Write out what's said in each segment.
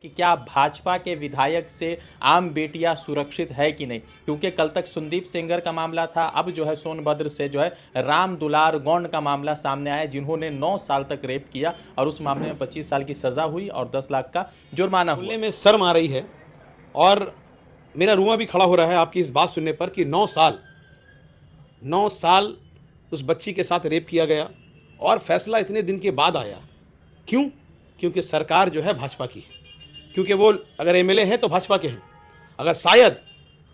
कि क्या भाजपा के विधायक से आम बेटियां सुरक्षित है कि नहीं, क्योंकि कल तक सुनदीप सेंगर का मामला था। अब जो है सोनभद्र से जो है राम दुलार गौंड का मामला सामने आया, जिन्होंने 9 साल तक रेप किया और उस मामले में 25 साल की सजा हुई और 10 लाख का जुर्माना हुआ। बोलने में शर्म आ रही है और मेरा रुआं भी खड़ा हो रहा है आपकी इस बात सुनने पर कि 9 साल उस बच्ची के साथ रेप किया गया और फैसला इतने दिन के बाद आया। क्यों? क्योंकि सरकार जो है भाजपा की है, क्योंकि वो अगर एमएलए हैं तो भाजपा के हैं। अगर शायद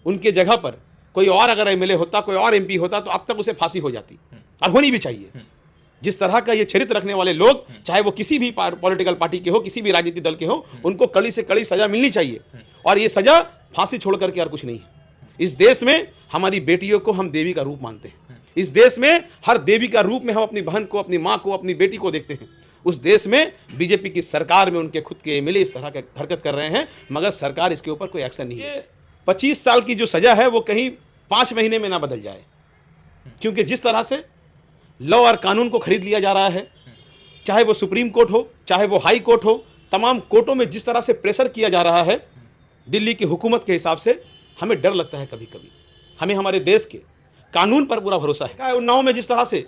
उनके जगह पर कोई और अगर एमएलए होता, कोई और एमपी होता तो अब तक उसे फांसी हो जाती और होनी भी चाहिए। जिस तरह का ये चरित्र रखने वाले लोग, चाहे वो किसी भी पॉलिटिकल पार्टी के हो, किसी भी राजनीतिक दल के हो, उनको कड़ी से कड़ी सजा मिलनी चाहिए और ये सजा फांसी छोड़ करके और कुछ नहीं है। इस देश में हमारी बेटियों को हम देवी का रूप मानते हैं। इस देश में हर देवी का रूप में हम अपनी बहन को, अपनी माँ को, अपनी बेटी को देखते हैं। उस देश में बीजेपी की सरकार में उनके खुद के एमएलए इस तरह का हरकत कर रहे हैं, मगर सरकार इसके ऊपर कोई एक्शन नहीं है। 25 साल की जो सजा है वो कहीं 5 महीने में ना बदल जाए, क्योंकि जिस तरह से लॉ और कानून को खरीद लिया जा रहा है, चाहे वो सुप्रीम कोर्ट हो, चाहे वो हाई कोर्ट हो, तमाम कोर्टों में जिस तरह से प्रेशर किया जा रहा है दिल्ली की हुकूमत के हिसाब से, हमें डर लगता है कभी कभी। हमें हमारे देश के कानून पर पूरा भरोसा है। उन्नाव में जिस तरह से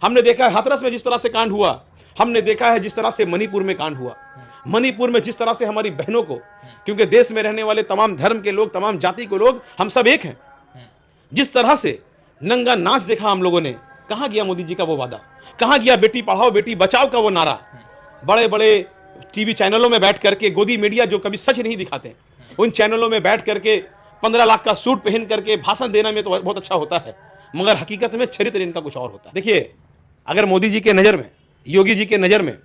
हमने देखा है, हाथरस में जिस तरह से कांड हुआ, हमने देखा है जिस तरह से मणिपुर में कांड हुआ, मणिपुर में जिस तरह से हमारी बहनों को, क्योंकि देश में रहने वाले तमाम धर्म के लोग, तमाम जाति के लोग, हम सब एक हैं, जिस तरह से नंगा नाच देखा हम लोगों ने। कहां गया मोदी जी का वो वादा? कहां गया बेटी पढ़ाओ बेटी बचाओ का वो नारा? बड़े बड़े टीवी चैनलों में बैठ करके, गोदी मीडिया जो कभी सच नहीं दिखाते, उन चैनलों में बैठ करके 15 लाख का सूट पहन करके भाषण देना में तो बहुत अच्छा होता है, मगर हकीकत में चरित्र इनका कुछ और होता है। देखिए, अगर मोदी जी के नज़र में, योगी जी के नज़र में,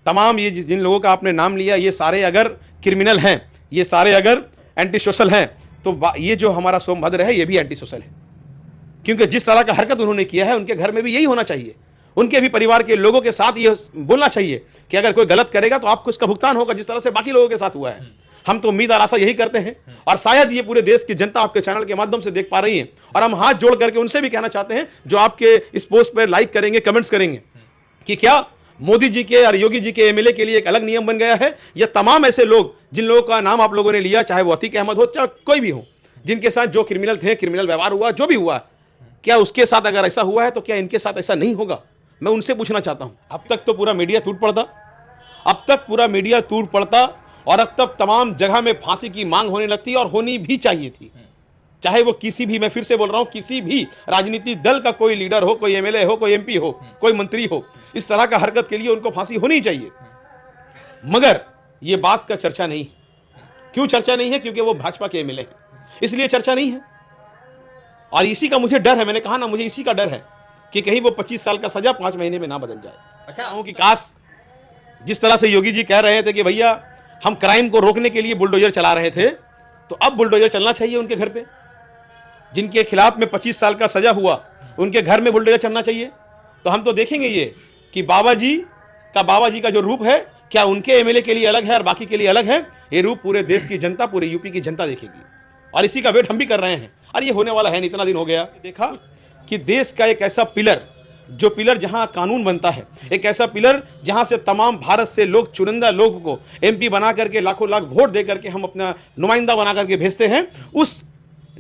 तमाम ये जिन लोगों का आपने नाम लिया, ये सारे अगर क्रिमिनल हैं, ये सारे अगर एंटी सोशल हैं, तो ये जो हमारा सोनभद्र है ये भी एंटी सोशल है। क्योंकि जिस तरह का हरकत उन्होंने किया है, उनके घर में भी यही होना चाहिए। उनके भी परिवार के लोगों के साथ ये बोलना चाहिए कि अगर कोई गलत करेगा तो आपको इसका भुगतान होगा, जिस तरह से बाकी लोगों के साथ हुआ है। हम तो उम्मीद और आशा यही करते हैं और शायद ये पूरे देश की जनता आपके चैनल के माध्यम से देख पा रही है और हम हाथ जोड़ करके उनसे भी कहना चाहते हैं जो आपके इस पोस्ट पर लाइक करेंगे, कमेंट्स करेंगे, कि क्या मोदी जी के और योगी जी के एमएलए के लिए एक अलग नियम बन गया है, या तमाम ऐसे लोग जिन लोगों का नाम आप लोगों ने लिया, चाहे वो अतीक अहमद हो, चाहे कोई भी हो, जिनके साथ जो क्रिमिनल थे, क्रिमिनल व्यवहार हुआ, जो भी हुआ, क्या उसके साथ अगर ऐसा हुआ है तो क्या इनके साथ ऐसा नहीं होगा? मैं उनसे पूछना चाहता हूं। अब तक तो पूरा मीडिया टूट पड़ता, अब तक पूरा मीडिया टूट पड़ता और अब तक तमाम जगह में फांसी की मांग होने लगती और होनी भी चाहिए थी। चाहे वो किसी भी, मैं फिर से बोल रहा हूं, किसी भी राजनीतिक दल का कोई लीडर हो, कोई एमएलए हो, कोई एमपी हो, कोई मंत्री हो, इस तरह का हरकत के लिए उनको फांसी होनी चाहिए। मगर ये बात का चर्चा नहीं। क्यों चर्चा नहीं है? क्योंकि वो भाजपा के एमएलए हैं, इसलिए चर्चा नहीं है। और इसी का मुझे डर है, मैंने कहा ना, मुझे इसी का डर है कि कहीं वो 25 साल का सजा 5 महीने में ना बदल जाए। अच्छा, कि काश जिस तरह से योगी जी कह रहे थे कि भैया हम क्राइम को रोकने के लिए बुलडोजर चला रहे थे, तो अब बुलडोजर चलना चाहिए उनके घर पे। जिनके खिलाफ में 25 साल का सजा हुआ, उनके घर में बुलडोजर चलना चाहिए। तो हम तो देखेंगे ये कि बाबा जी का जो रूप है, क्या उनके एमएलए के लिए अलग है और बाकी के लिए अलग है? ये रूप पूरे देश की जनता, पूरे यूपी की जनता देखेगी और इसी का वेट हम भी कर रहे हैं। और ये होने वाला है नहीं, इतना दिन हो गया देखा कि देश का एक ऐसा पिलर, जो पिलर जहां कानून बनता है, एक ऐसा पिलर जहां से तमाम भारत से लोग, चुनिंदा लोगों को एमपी बना करके, लाखों लाख वोट दे करके हम अपना नुमाइंदा बना करके भेजते हैं, उस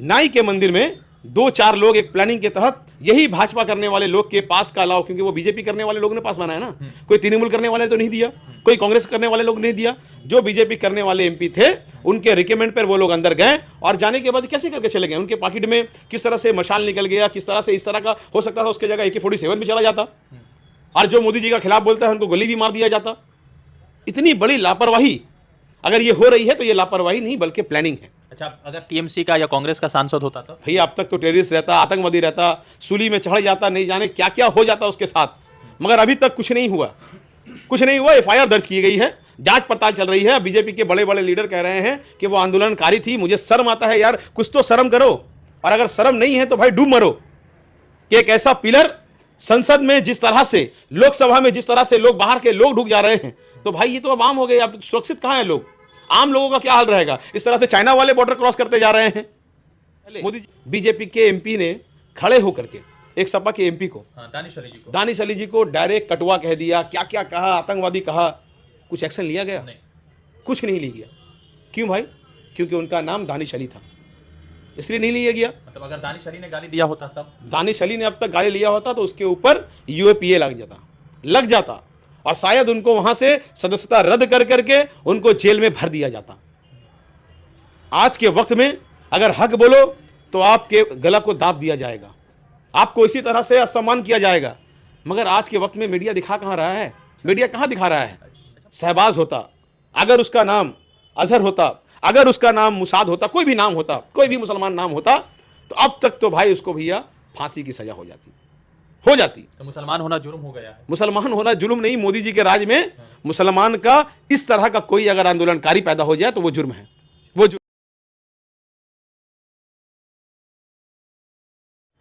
नाई के मंदिर में 2-4 लोग एक प्लानिंग के तहत, यही भाजपा करने वाले लोग के पास का अलाव, क्योंकि वो बीजेपी करने वाले लोग ने पास बनाया ना, कोई तृणमूल करने वाले तो नहीं दिया, कोई कांग्रेस करने वाले लोग नहीं दिया। जो बीजेपी करने वाले एमपी थे, उनके रिकमेंड पर वो लोग अंदर गए और जाने के बाद कैसे करके चले गए? उनके पॉकेट में किस तरह से मशाल निकल गया, किस तरह से इस तरह का हो सकता था, उसके जगह AK-47 भी चला जाता और जो मोदी जी का खिलाफ बोलता है उनको गोली भी मार दिया जाता। इतनी बड़ी लापरवाही अगर ये हो रही है तो ये लापरवाही नहीं बल्कि प्लानिंग है। अच्छा, अगर टीएमसी का या कांग्रेस का सांसद होता तो भैया अब तक तो टेररिस्ट रहता, आतंकवादी रहता, सूली में चढ़ जाता, नहीं जाने क्या क्या हो जाता उसके साथ, मगर अभी तक कुछ नहीं हुआ, कुछ नहीं हुआ। एफआईआर दर्ज की गई है, जांच पड़ताल चल रही है। बीजेपी के बड़े बड़े लीडर कह रहे हैं कि वो आंदोलनकारी थी। मुझे शर्म आता है यार, कुछ तो शर्म करो, और अगर शर्म नहीं है तो भाई डूब मरो। कि एक ऐसा पिलर संसद में, जिस तरह से लोकसभा में जिस तरह से लोग, बाहर के लोग ढुक जा रहे हैं, तो भाई ये तो अब आम हो गए। अब सुरक्षित कहां है लोग? आम लोगों का क्या हाल रहेगा? इस तरह से चाइना वाले बॉर्डर क्रॉस करते जा रहे हैं। मोदी बीजेपी के एमपी ने खड़े होकर के एक सपा के एमपी को, दानिश अली जी को डायरेक्ट कटुआ कह दिया, क्या क्या कहा, आतंकवादी कहा। कुछ एक्शन लिया गया? नहीं। कुछ नहीं लिया गया। क्यों भाई? क्योंकि उनका नाम दानिश अली था, इसलिए नहीं लिया गया। मतलब अगर दानिश अली ने गाली दिया होता तब? दानिश अली ने अब तक गाली लिया होता तो उसके ऊपर यूएपीए लग जाता और शायद उनको वहां से सदस्यता रद्द कर करके उनको जेल में भर दिया जाता। आज के वक्त में अगर हक बोलो तो आपके गला को दाब दिया जाएगा, आपको इसी तरह से असम्मान किया जाएगा। मगर आज के वक्त में मीडिया दिखा कहां रहा है? मीडिया कहां दिखा रहा है? शहबाज होता, अगर उसका नाम अजहर होता, अगर उसका नाम मुसाद होता, कोई भी नाम होता, कोई भी मुसलमान नाम होता, तो अब तक तो भाई उसको भैया फांसी की सजा हो जाती। तो मुसलमान होना जुर्म हो गया है? मुसलमान होना जुर्म नहीं, मोदी जी के राज में मुसलमान का इस तरह का कोई अगर आंदोलनकारी पैदा हो जाए तो वो जुर्म है, वो जुर्म।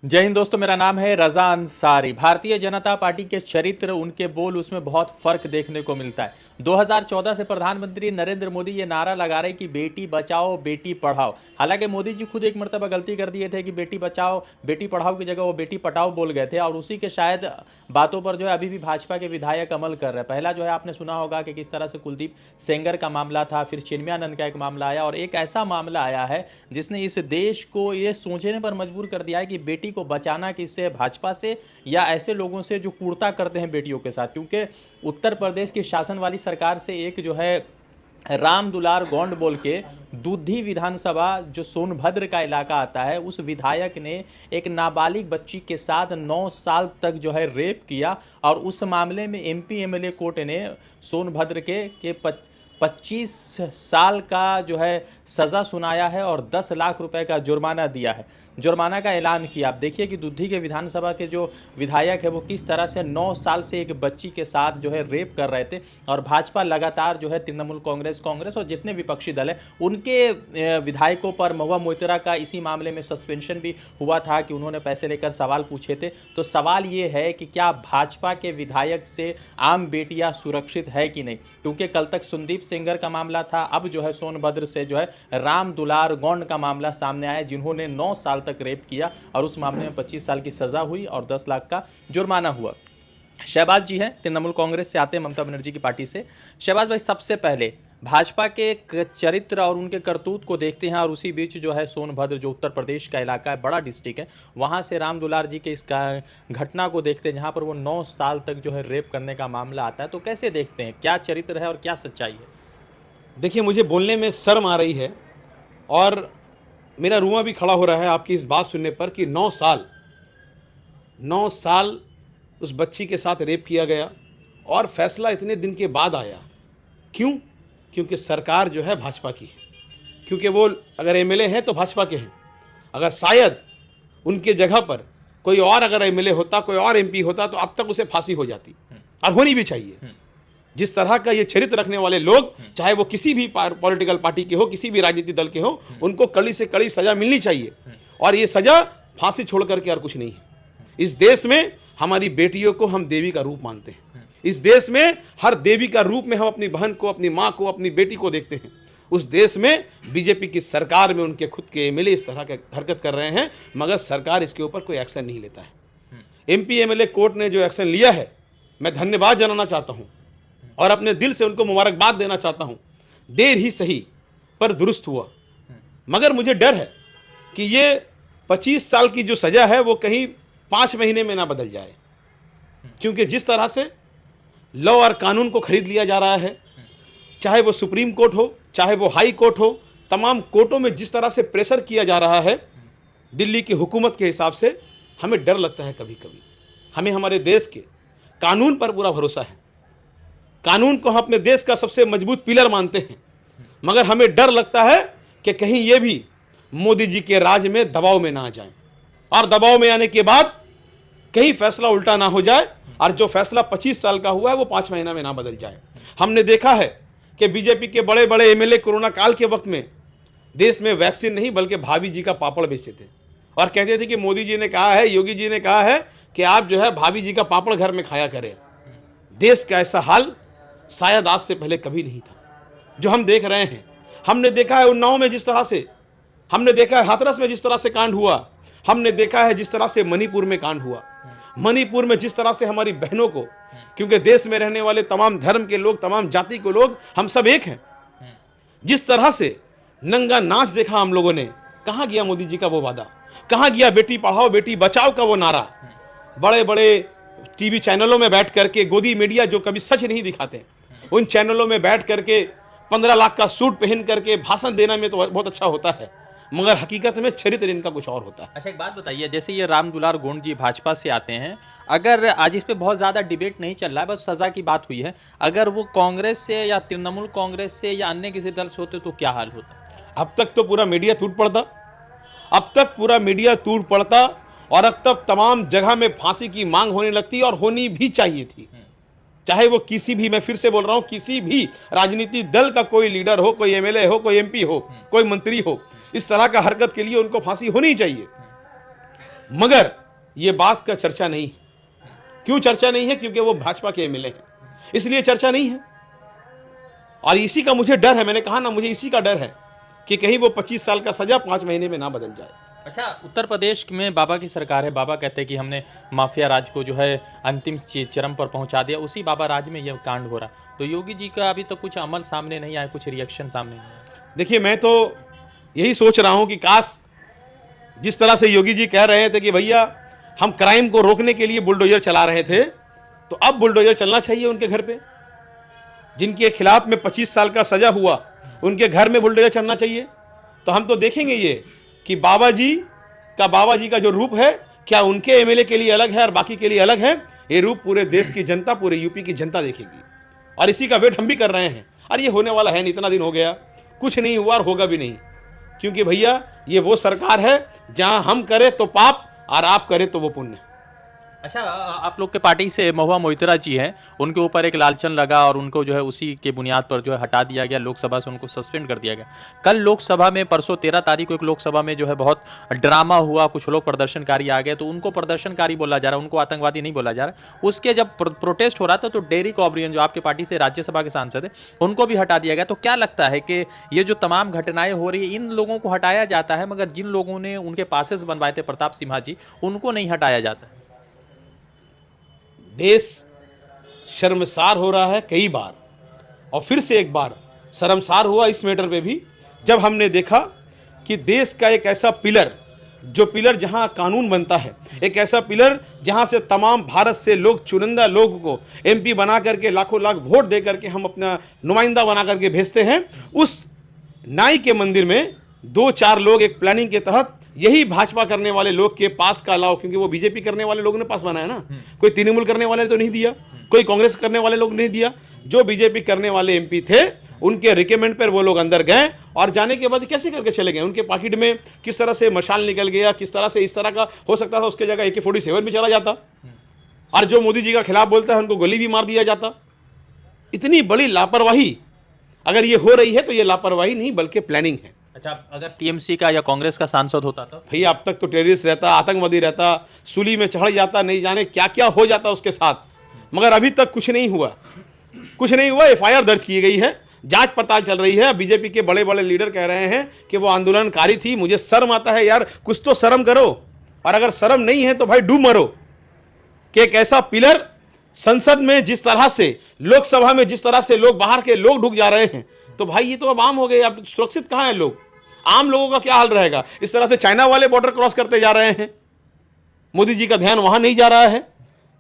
जय हिंद दोस्तों, मेरा नाम है रजा अंसारी। भारतीय जनता पार्टी के चरित्र, उनके बोल, उसमें बहुत फर्क देखने को मिलता है। 2014 से प्रधानमंत्री नरेंद्र मोदी ये नारा लगा रहे कि बेटी बचाओ बेटी पढ़ाओ। हालांकि मोदी जी खुद एक मर्तबा गलती कर दिए थे कि बेटी बचाओ बेटी पढ़ाओ की जगह वो बेटी पटाओ बोल गए थे, और उसी के शायद बातों पर जो है अभी भी भाजपा के विधायक अमल कर रहे हैं। पहला जो है आपने सुना होगा कि किस तरह से कुलदीप सेंगर का मामला था, फिर चिन्मयानंद का एक मामला आया, और एक ऐसा मामला आया है जिसने इस देश को ये सोचने पर मजबूर कर दिया है कि बेटी को बचाना किससे, भाजपा से या ऐसे लोगों से जो कूड़ता करते हैं बेटियों के साथ। क्योंकि उत्तर प्रदेश की शासन वाली सरकार से एक जो है राम दुलार गोंड बोल के दूधी विधानसभा जो सोनभद्र का इलाका आता है, उस विधायक ने एक नाबालिग बच्ची के साथ 9 साल तक जो है रेप किया, और उस मामले में एमपी एमएलए कोर्ट ने सोनभद्र के 25 साल का जो है सज़ा सुनाया है और 10 लाख रुपए का जुर्माना दिया है, जुर्माना का ऐलान किया। आप देखिए कि दूधी के विधानसभा के जो विधायक है वो किस तरह से 9 साल से एक बच्ची के साथ जो है रेप कर रहे थे, और भाजपा लगातार जो है तृणमूल कांग्रेस और जितने विपक्षी दल हैं उनके विधायकों पर, महुआ मोइत्रा का इसी मामले में सस्पेंशन भी हुआ था कि उन्होंने पैसे लेकर सवाल पूछे थे। तो सवाल ये है कि क्या भाजपा के विधायक से आम बेटियां सुरक्षित है कि नहीं? क्योंकि कल तक संदीप सेंगर का मामला था, अब जो है सोनभद्र से जो है राम दुलार गोंड का मामला सामने आया, जिन्होंने 9 साल तक रेप किया और उस मामले में 25 साल की सजा हुई और 10 लाख का जुर्माना हुआ। शहबाज जी हैं, तृणमूल कांग्रेस से आते हैं, ममता बनर्जी की पार्टी से। शहबाज भाई, सबसे पहले भाजपा के चरित्र और उनके करतूत को देखते हैं, और उसी बीच जो है सोनभद्र जो उत्तर प्रदेश का इलाका है, बड़ा डिस्ट्रिक्ट है, वहाँ से राम दुलार जी के इस घटना को देखते हैं जहाँ पर वो 9 साल तक जो है रेप करने का मामला आता है। तो कैसे देखते हैं, क्या चरित्र है और क्या सच्चाई है? देखिए, मुझे बोलने में शर्म आ रही है और मेरा रुआं भी खड़ा हो रहा है आपकी इस बात सुनने पर कि 9 साल उस बच्ची के साथ रेप किया गया और फैसला इतने दिन के बाद आया। क्यों? क्योंकि सरकार जो है भाजपा की है, क्योंकि वो अगर एमएलए हैं तो भाजपा के हैं। अगर शायद उनके जगह पर कोई और अगर एमएलए होता, कोई और एमपी होता, तो अब तक उसे फांसी हो जाती, और होनी भी चाहिए। जिस तरह का ये चरित्र रखने वाले लोग, चाहे वो किसी भी पॉलिटिकल पार्टी के हो, किसी भी राजनीतिक दल के हो, उनको कड़ी से कड़ी सजा मिलनी चाहिए, और ये सजा फांसी छोड़ करके और कुछ नहीं है। इस देश में हमारी बेटियों को हम देवी का रूप मानते हैं। इस देश में हर देवी का रूप में हम अपनी बहन को, अपनी माँ को, अपनी बेटी को देखते हैं। उस देश में बीजेपी की सरकार में उनके खुद के एमएलए इस तरह के हरकत कर रहे हैं, मगर सरकार इसके ऊपर कोई एक्शन नहीं लेता है। एमपी एमएलए कोर्ट ने जो एक्शन लिया है, मैं धन्यवाद जनाना चाहता हूँ और अपने दिल से उनको मुबारकबाद देना चाहता हूं। देर ही सही पर दुरुस्त हुआ, मगर मुझे डर है कि ये 25 साल की जो सजा है वो कहीं 5 महीने में ना बदल जाए, क्योंकि जिस तरह से लॉ और कानून को खरीद लिया जा रहा है, चाहे वो सुप्रीम कोर्ट हो, चाहे वो हाई कोर्ट हो, तमाम कोर्टों में जिस तरह से प्रेशर किया जा रहा है दिल्ली की हुकूमत के हिसाब से, हमें डर लगता है कभी कभी। हमें हमारे देश के कानून पर पूरा भरोसा है, कानून को हम अपने देश का सबसे मजबूत पिलर मानते हैं, मगर हमें डर लगता है कि कहीं ये भी मोदी जी के राज में दबाव में ना आ जाए, और दबाव में आने के बाद कहीं फैसला उल्टा ना हो जाए, और जो फैसला 25 साल का हुआ है वो 5 महीना में ना बदल जाए। हमने देखा है कि बीजेपी के बड़े बड़े एमएलए कोरोना काल के वक्त में देश में वैक्सीन नहीं बल्कि भाभी जी का पापड़ बेचते थे, और कहते थे कि मोदी जी ने कहा है, योगी जी ने कहा है कि आप जो है भाभी जी का पापड़ घर में खाया करें। देश का ऐसा हाल शायद आज से पहले कभी नहीं था जो हम देख रहे हैं। हमने देखा है उन्नाव में जिस तरह से, हमने देखा है हाथरस में जिस तरह से कांड हुआ, हमने देखा है जिस तरह से मणिपुर में कांड हुआ, मणिपुर में जिस तरह से हमारी बहनों को, क्योंकि देश में रहने वाले तमाम धर्म के लोग, तमाम जाति के लोग, हम सब एक हैं, जिस तरह से नंगा नाच देखा हम लोगों ने, कहाँ गया मोदी जी का वो वादा, कहाँ गया बेटी पढ़ाओ बेटी बचाओ का वो नारा। बड़े बड़े टीवी चैनलों में बैठ करके, गोदी मीडिया जो कभी सच नहीं दिखाते, उन चैनलों में बैठ करके 15 लाख का सूट पहन करके भाषण देना में तो बहुत अच्छा होता है, मगर हकीकत में चरित्र इनका कुछ और होता है। अच्छा, एक बात बताइए, जैसे ये राम दुलार गोंड जी भाजपा से आते हैं, अगर आज इस पे बहुत ज़्यादा डिबेट नहीं चल रहा है, बस सज़ा की बात हुई है, अगर वो कांग्रेस से या तृणमूल कांग्रेस से या अन्य किसी दल से होते तो क्या हाल होता? अब तक तो पूरा मीडिया टूट पड़ता, अब तक पूरा मीडिया टूट पड़ता, और अब तक तमाम जगह में फांसी की मांग होने लगती, और होनी भी चाहिए थी। चाहे वो किसी भी, मैं फिर से बोल रहा हूं, किसी भी राजनीतिक दल का कोई लीडर हो, कोई एमएलए हो, कोई एमपी हो, कोई मंत्री हो, इस तरह का हरकत के लिए उनको फांसी होनी चाहिए। मगर ये बात का चर्चा नहीं है। क्यों चर्चा नहीं है? क्योंकि वो भाजपा के एमएलए हैं, इसलिए चर्चा नहीं है। और इसी का मुझे डर है, मैंने कहा ना, मुझे इसी का डर है कि कहीं वो 25 साल का सजा 5 महीने में ना बदल जाए। अच्छा, उत्तर प्रदेश में बाबा की सरकार है, बाबा कहते हैं कि हमने माफिया राज को जो है अंतिम चरम पर पहुंचा दिया, उसी बाबा राज में यह कांड हो रहा, तो योगी जी का अभी तो कुछ अमल सामने नहीं आया, कुछ रिएक्शन सामने नहीं आया। देखिए, मैं तो यही सोच रहा हूं कि काश जिस तरह से योगी जी कह रहे थे कि भैया हम क्राइम को रोकने के लिए बुलडोजर चला रहे थे, तो अब बुलडोजर चलना चाहिए उनके घर पे। जिनके खिलाफ में 25 साल का सजा हुआ, उनके घर में बुलडोजर चलना चाहिए। तो हम तो देखेंगे ये कि बाबा जी का जो रूप है, क्या उनके एमएलए के लिए अलग है और बाकी के लिए अलग है? ये रूप पूरे देश की जनता, पूरे यूपी की जनता देखेगी, और इसी का वेट हम भी कर रहे हैं। और ये होने वाला है नहीं, इतना दिन हो गया, कुछ नहीं हुआ और होगा भी नहीं, क्योंकि भैया ये वो सरकार है जहां हम करें तो पाप और आप करें तो वो पुण्य। अच्छा, आप लोग के पार्टी से महुआ मोइत्रा जी हैं, उनके ऊपर एक लालचन लगा और उनको जो है उसी के बुनियाद पर जो है हटा दिया गया, लोकसभा से उनको सस्पेंड कर दिया गया। कल लोकसभा में, परसों 13 तारीख को एक लोकसभा में जो है बहुत ड्रामा हुआ, कुछ लोग प्रदर्शनकारी आ गए, तो उनको प्रदर्शनकारी बोला जा रहा है, उनको आतंकवादी नहीं बोला जा रहा। उसके जब प्रोटेस्ट हो रहा था तो डेरिक ओब्रियन जो आपके पार्टी से राज्यसभा के सांसद है, उनको भी हटा दिया गया। तो क्या लगता है कि ये जो तमाम घटनाएं हो रही है, इन लोगों को हटाया जाता है, मगर जिन लोगों ने उनके पासेस बनवाए थे, प्रताप सिम्हा जी, उनको नहीं हटाया जाता? देश शर्मसार हो रहा है कई बार, और फिर से एक बार शर्मसार हुआ इस मैटर पे भी, जब हमने देखा कि देश का एक ऐसा पिलर, जो पिलर जहां कानून बनता है, एक ऐसा पिलर जहां से तमाम भारत से लोग, चुनिंदा लोग को एमपी बना करके लाखों लाख वोट दे करके हम अपना नुमाइंदा बना करके भेजते हैं, उस नाई के मंदिर में 2-4 लोग एक प्लानिंग के तहत, यही भाजपा करने वाले लोग के पास का लाओ, क्योंकि वो बीजेपी करने वाले लोगों ने पास बनाया ना, कोई तृणमूल करने वाले तो नहीं दिया, कोई कांग्रेस करने वाले लोग नहीं दिया, जो बीजेपी करने वाले एमपी थे उनके रिकमेंड पर वो लोग अंदर गए, और जाने के बाद कैसे करके चले गए, उनके पॉकेट में किस तरह से मशाल निकल गया, किस तरह से इस तरह का हो सकता था, उसके जगह AK-47 भी चला जाता, और जो मोदी जी का खिलाफ बोलता है उनको गोली भी मार दिया जाता। इतनी बड़ी लापरवाही अगर ये हो रही है तो ये लापरवाही नहीं बल्कि प्लानिंग है। अच्छा, अगर टीएमसी का या कांग्रेस का सांसद होता तो भैया अब तक तो टेररिस्ट रहता, आतंकवादी रहता, सूली में चढ़ जाता, नहीं जाने क्या क्या हो जाता उसके साथ, मगर अभी तक कुछ नहीं हुआ, कुछ नहीं हुआ। FIR दर्ज की गई है, जांच पड़ताल चल रही है। बीजेपी के बड़े बड़े लीडर कह रहे हैं कि वो आंदोलनकारी थी। मुझे शर्म आता है यार, कुछ तो शर्म करो, और अगर शर्म नहीं है तो भाई डूब मरो कि एक ऐसा पिलर संसद में, जिस तरह से लोकसभा में जिस तरह से लोग बाहर के लोग ढुक जा रहे हैं, तो भाई ये तो अब आम हो गए, अब सुरक्षित कहां है लोग? आम लोगों का क्या हाल रहेगा? इस तरह से चाइना वाले बॉर्डर क्रॉस करते जा रहे हैं, मोदी जी का ध्यान वहां नहीं जा रहा है,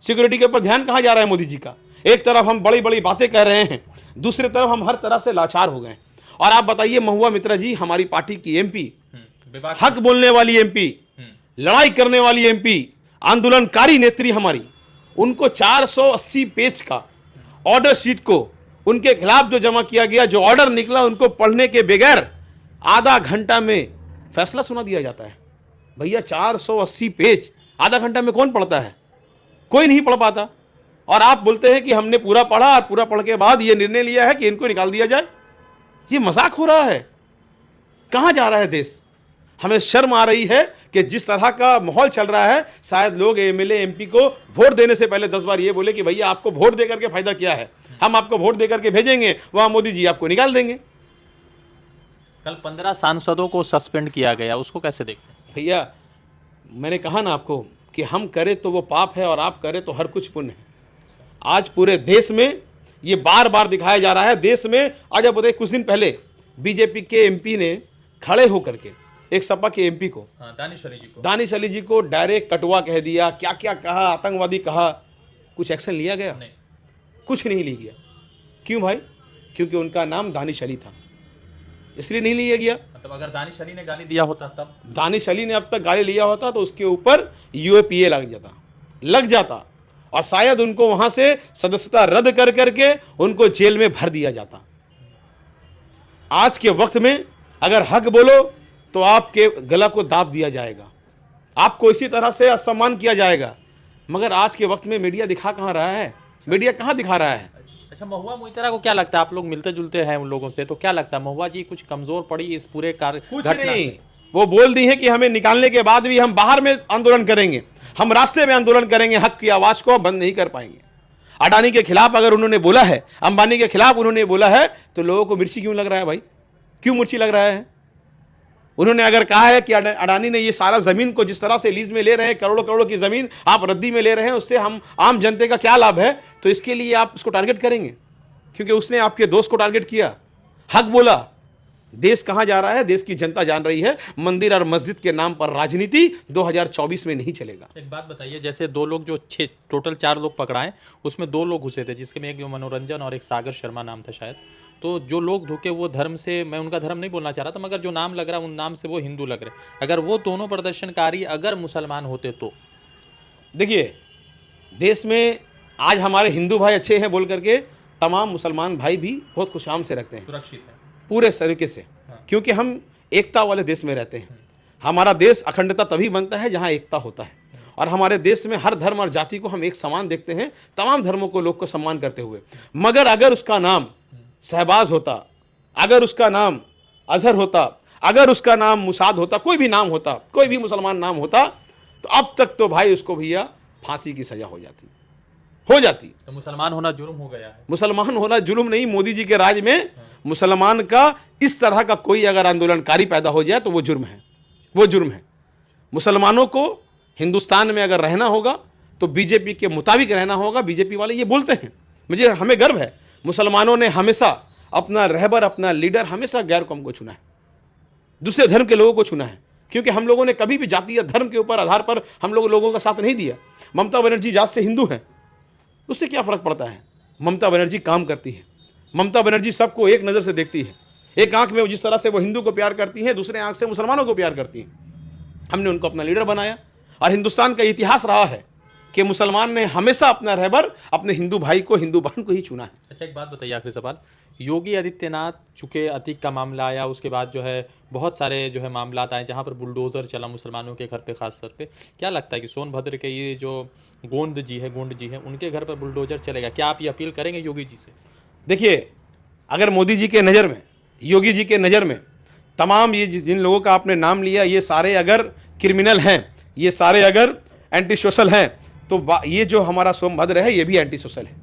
सिक्योरिटी के ऊपर ध्यान कहां जा रहा है मोदी जी का? एक तरफ हम बड़ी बड़ी बातें कर रहे हैं, दूसरी तरफ हम हर तरह से लाचार हो गए। और आप बताइए, महुआ मोइत्रा जी हमारी पार्टी की MP, हक बोलने वाली MP, लड़ाई करने वाली MP, आंदोलनकारी नेत्री हमारी, उनको 480 पेज का ऑर्डर शीट को उनके खिलाफ जो जमा किया गया, जो ऑर्डर निकला, उनको पढ़ने के बगैर आधा घंटा में फैसला सुना दिया जाता है। भैया 480 पेज आधा घंटा में कौन पढ़ता है? कोई नहीं पढ़ पाता। और आप बोलते हैं कि हमने पूरा पढ़ा, और पूरा पढ़ के बाद ये निर्णय लिया है कि इनको निकाल दिया जाए। ये मजाक हो रहा है। कहां जा रहा है देश? हमें शर्म आ रही है कि जिस तरह का माहौल चल रहा है, शायद लोग MLA MP को वोट देने से पहले 10 बार ये बोले कि भैया आपको वोट देकर के फायदा क्या है, हम आपको वोट देकर के भेजेंगे, वहां मोदी जी आपको निकाल देंगे। कल 15 सांसदों को सस्पेंड किया गया, उसको कैसे देखते हैं? भैया मैंने कहा ना आपको कि हम करें तो वो पाप है और आप करें तो हर कुछ पुण्य है। आज पूरे देश में ये बार बार दिखाया जा रहा है। देश में आज आप बताइए, कुछ दिन पहले बीजेपी के एमपी ने खड़े होकर के एक सपा के एमपी को, दानिश अली जी को डायरेक्ट कटवा कह दिया, क्या क्या कहा, आतंकवादी कहा, कुछ एक्शन लिया गया? नहीं। कुछ नहीं लिया गया। क्यों भाई? क्योंकि उनका नाम दानिश अली था, इसलिए नहीं लिया गया। मतलब अगर दानिश अली ने गाली दिया होता तब, दानिश अली ने अब तक गाली लिया होता तो उसके ऊपर यूएपीए लग जाता और शायद उनको वहां से सदस्यता रद्द कर करके उनको जेल में भर दिया जाता। आज के वक्त में अगर हक बोलो तो आपके गला को दाब दिया जाएगा, आपको इसी तरह से असम्मान किया जाएगा। मगर आज के वक्त में मीडिया दिखा कहां रहा है? मीडिया कहां दिखा रहा है? अच्छा, महुआ मोइत्रा को क्या लगता है, आप लोग मिलते जुलते हैं उन लोगों से, तो क्या लगता है महुआ जी कुछ कमजोर पड़ी इस पूरे कार्य? कुछ नहीं, वो बोल दी है कि हमें निकालने के बाद भी हम बाहर में आंदोलन करेंगे, हम रास्ते में आंदोलन करेंगे, हक की आवाज को बंद नहीं कर पाएंगे। अडानी के खिलाफ अगर उन्होंने बोला है, अंबानी के खिलाफ उन्होंने बोला है, तो लोगों को मिर्ची क्यों लग रहा है भाई? क्यों मिर्ची लग रहा है? उन्होंने अगर कहा है कि अडानी ने ये सारा जमीन को जिस तरह से लीज में ले रहे हैं, करोड़ों करोड़ों की जमीन आप रद्दी में ले रहे हैं, उससे हम आम जनता का क्या लाभ है, तो इसके लिए आप उसको टारगेट करेंगे क्योंकि उसने आपके दोस्त को टारगेट किया, हक बोला। देश कहां जा रहा है देश की जनता जान रही है। मंदिर और मस्जिद के नाम पर राजनीति 2024 में नहीं चलेगा। एक बात बताइए, जैसे दो लोग जो टोटल 4 लोग पकड़ाए, उसमें 2 लोग घुसे थे, जिसके में एक मनोरंजन और एक सागर शर्मा नाम था शायद। तो जो लोग धुके वो धर्म से, मैं उनका धर्म नहीं बोलना चाह रहा था, मगर जो नाम लग रहा है उन नाम से वो हिंदू लग रहे। अगर वो दोनों प्रदर्शनकारी अगर मुसलमान होते तो? देखिए, देश में आज हमारे हिंदू भाई अच्छे हैं बोल करके तमाम मुसलमान भाई भी बहुत खुशाम से रखते हैं, सुरक्षित है पूरे तरीके से, क्योंकि हम एकता वाले देश में रहते हैं। हमारा देश अखंडता तभी बनता है जहां एकता होता है, और हमारे देश में हर धर्म और जाति को हम एक समान देखते हैं, तमाम धर्मों को लोग को सम्मान करते हुए। मगर अगर उसका नाम शहबाज होता, अगर उसका नाम अजहर होता, अगर उसका नाम मुसाद होता, कोई भी नाम होता, कोई भी मुसलमान नाम होता, तो अब तक तो भाई उसको भैया फांसी की सजा हो जाती। तो मुसलमान होना जुर्म हो गया है? मुसलमान होना जुर्म नहीं, मोदी जी के राज में मुसलमान का इस तरह का कोई अगर आंदोलनकारी पैदा हो जाए तो वो जुर्म है, वो जुर्म है। मुसलमानों को हिंदुस्तान में अगर रहना होगा तो बीजेपी के मुताबिक रहना होगा। बीजेपी वाले ये बोलते हैं, हमें गर्व है, मुसलमानों ने हमेशा अपना रहबर, अपना लीडर हमेशा गैर कौम को चुना है, दूसरे धर्म के लोगों को चुना है, क्योंकि हम लोगों ने कभी भी जाति या धर्म के ऊपर आधार पर हम लोगों का साथ नहीं दिया। ममता बनर्जी जात से हिंदू हैं, उससे क्या फर्क पड़ता है? ममता बनर्जी काम करती है, ममता बनर्जी सबको एक नज़र से देखती है। एक आंख में जिस तरह से वो हिंदू को प्यार करती है, दूसरे आंख से मुसलमानों को प्यार करती है। हमने उनको अपना लीडर बनाया, और हिंदुस्तान का इतिहास रहा है कि मुसलमान ने हमेशा अपना रहबर अपने हिंदू भाई को, हिंदू बहन को ही चुना है। अच्छा, एक बात बताइए, आखिरी सवाल। योगी आदित्यनाथ, चूंकि अतीक का मामला आया, उसके बाद जो है बहुत सारे जो है मामला आए जहां पर बुलडोज़र चला मुसलमानों के घर पे, खास तौर पे क्या लगता है कि सोनभद्र के ये जो गोंड जी है उनके घर पर बुलडोज़र चलेगा? क्या आप ये अपील करेंगे योगी जी से? देखिए, अगर मोदी जी के नज़र में, योगी जी के नज़र में तमाम ये जिन लोगों का आपने नाम लिया, ये सारे अगर क्रिमिनल हैं, ये सारे अगर एंटी सोशल हैं, तो ये जो हमारा सोनभद्र है ये भी एंटी सोशल है।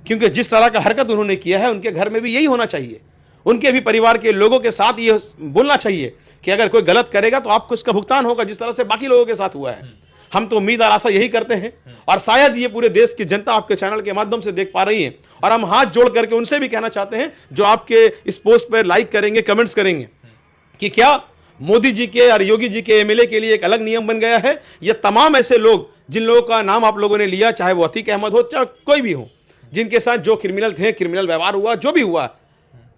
क्योंकि जिस तरह का हरकत उन्होंने किया है, उनके घर में भी यही होना चाहिए। उनके भी परिवार के लोगों के साथ ये बोलना चाहिए कि अगर कोई गलत करेगा तो आपको इसका भुगतान होगा, जिस तरह से बाकी लोगों के साथ हुआ है। हम तो उम्मीद और आशा यही करते हैं, और शायद ये पूरे देश की जनता आपके चैनल के माध्यम से देख पा रही है, और हम हाथ जोड़ करके उनसे भी कहना चाहते हैं जो आपके इस पोस्ट पर लाइक करेंगे, कमेंट्स करेंगे, कि क्या मोदी जी के और योगी जी के एमएलए के लिए एक अलग नियम बन गया है? ये तमाम ऐसे लोग जिन लोगों का नाम आप लोगों ने लिया, चाहे वो अतीक अहमद हो, चाहे कोई भी हो, जिनके साथ जो क्रिमिनल थे, क्रिमिनल व्यवहार हुआ, जो भी हुआ,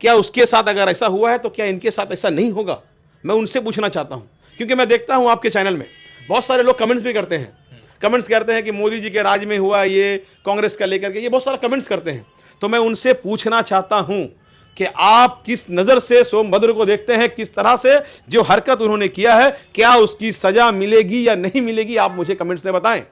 क्या उसके साथ अगर ऐसा हुआ है तो क्या इनके साथ ऐसा नहीं होगा? मैं उनसे पूछना चाहता हूं, क्योंकि मैं देखता हूं आपके चैनल में बहुत सारे लोग कमेंट्स भी करते हैं, कमेंट्स करते हैं कि मोदी जी के राज में हुआ ये, कांग्रेस का लेकर के, ये बहुत सारा कमेंट्स करते हैं। तो मैं उनसे पूछना चाहता हूं कि आप किस नज़र से सोनभद्र को देखते हैं, किस तरह से जो हरकत उन्होंने किया है, क्या उसकी सजा मिलेगी या नहीं मिलेगी? आप मुझे कमेंट्स में बताएं।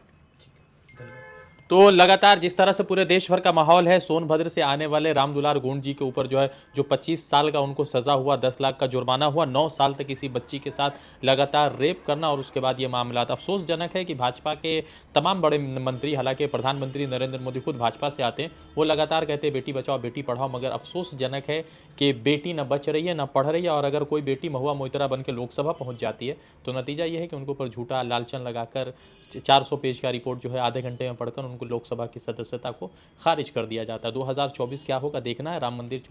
तो लगातार जिस तरह से पूरे देश भर का माहौल है, सोनभद्र से आने वाले रामदुलार गोंड जी के ऊपर जो है, जो 25 साल का उनको सजा हुआ, 10 लाख का जुर्माना हुआ, 9 साल तक किसी बच्ची के साथ लगातार रेप करना, और उसके बाद ये मामला अफसोसजनक है कि भाजपा के तमाम बड़े मंत्री, हालांकि प्रधानमंत्री नरेंद्र मोदी खुद भाजपा से आते हैं, वो लगातार कहते हैं बेटी बचाओ बेटी पढ़ाओ, मगर अफसोसजनक है कि बेटी न बच रही है, न पढ़ रही है। और अगर कोई बेटी महुआ मोइत्रा बन के लोकसभा पहुँच जाती है तो नतीजा ये है कि उनको ऊपर झूठा लालचन लगाकर 400 पेज का रिपोर्ट जो है आधे घंटे में पढ़कर उनको लोकसभा की सदस्यता को खारिज कर दिया जाता है। 2024 क्या होगा देखना है। राम मंदिर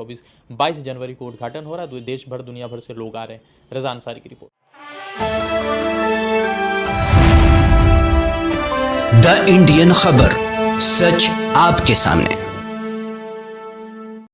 22 जनवरी को उद्घाटन हो रहा है। देश भर दुनिया भर से लोग आ रहे हैं। रज़ा अंसारी की रिपोर्ट। द इंडियन खबर, सच आपके सामने।